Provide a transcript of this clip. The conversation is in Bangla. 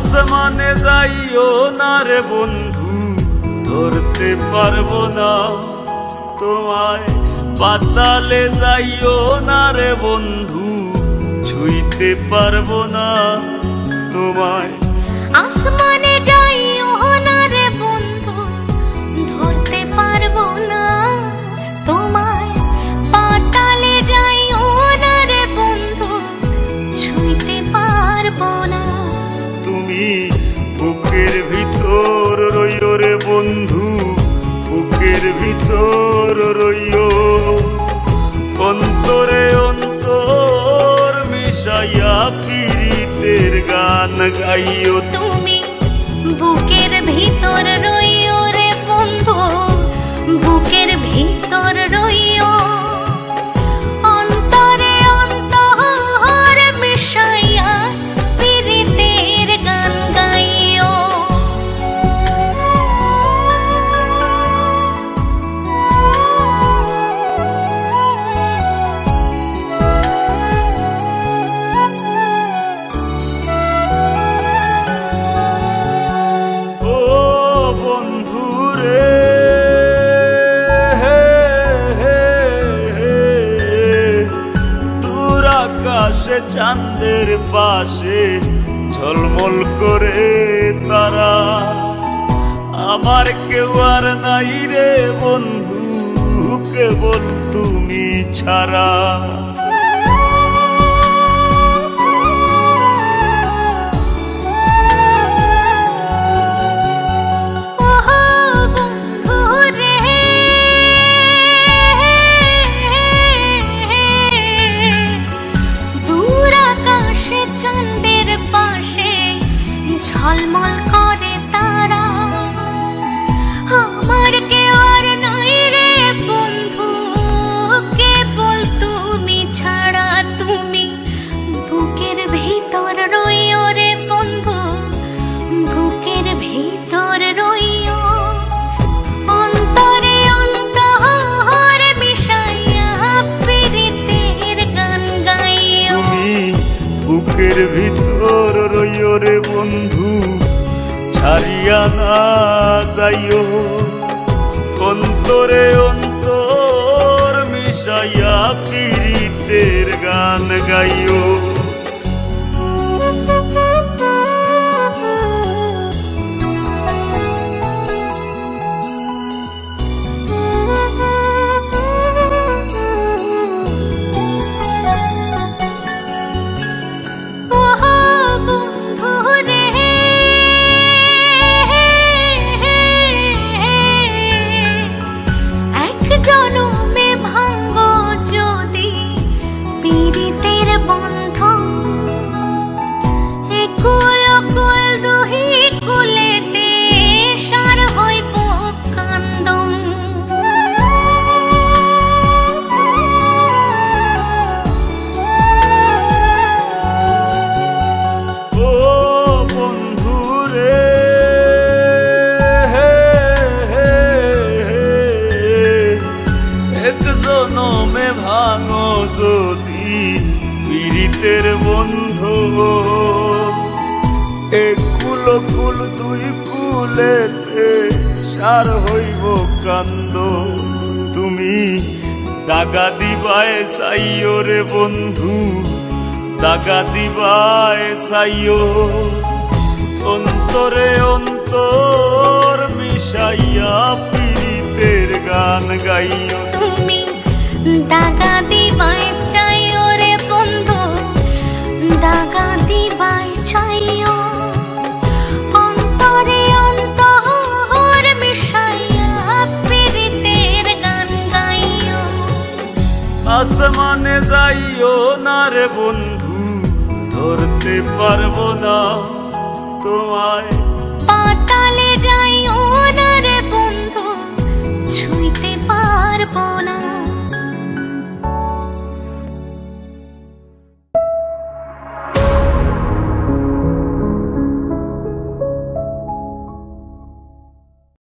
আসমানে যাইও না রে বন্ধু, ধরতে পারবো না তোমায়। পাতালে যাইও না রে বন্ধু, ছুঁইতে পারবো না তোমায়। আসমানে যাইও না রে বন্ধু, ধরতে পারবো না তোমায়। পাতালে যাইও না রে বন্ধু, ছুঁইতে পারবো না। তুমি বুকের ভিতর রইও রে বন্ধু, বুকের ভিতর রইও। অন্তরে অন্তর মিশাইয়া পীড়িতের গান গাইও। তুমি বুকের ভিতর রইও রে বন্ধু, বুকের ভিতর রইও। অন্তরে অন্তর মিশাইয়া পীড়িতের গান গাইও। আকাশে চাঁদের পাশে ঝলমল করে তারা, আমার কেউ আর নাই রে বন্ধু, কেবল তুমি ছাড়া। চাঁদের পাশে ঝলমল করে তারা, আমার কেউ আর নাই রে বন্ধু, কেবল তুমি ছাড়া। তুমি বুকের ভিতর রইও রে বন্ধু, বুকের ভিতর রইও। অন্তরে অন্তর মিশাইয়া পীড়িতের গান গাইও। বুকের ভিতর রইও রে বন্ধু, ছাড়িয়া না যাইও। অন্তরে অন্তর মিশাইয়া পীড়িতের গান গাইও। জনমে ভাঙ্গো যদি পীড়িতের বন্ধন, কুল কুল দুহি কুলেতে সার হইব কান্দন। ও বন্ধু রে, এক জনমে ভাঙো যদি পীড়িতের বন্ধু, এক কুল কুল দুই কুলেতে সার হইব কান্দ। তুমি দাগা দিবায় চাইও রে বন্ধু, দাগা দিবায় চাইও। অন্তরে অন্তর মিশাইয়া পীড়িতের গান গাইও। তুমি দাগা দিবাই চাইও রে বন্ধু, দাগা দিবাই চাইও। অন্তরে অন্তর মিশাইয়া পীড়িতের গান গাইও। আসমানে যাইও না রে বন্ধু, ধরতে পারবো না তোমায়। পাতালে যাইও না রে বন্ধু, ছুঁইতে পারবো না।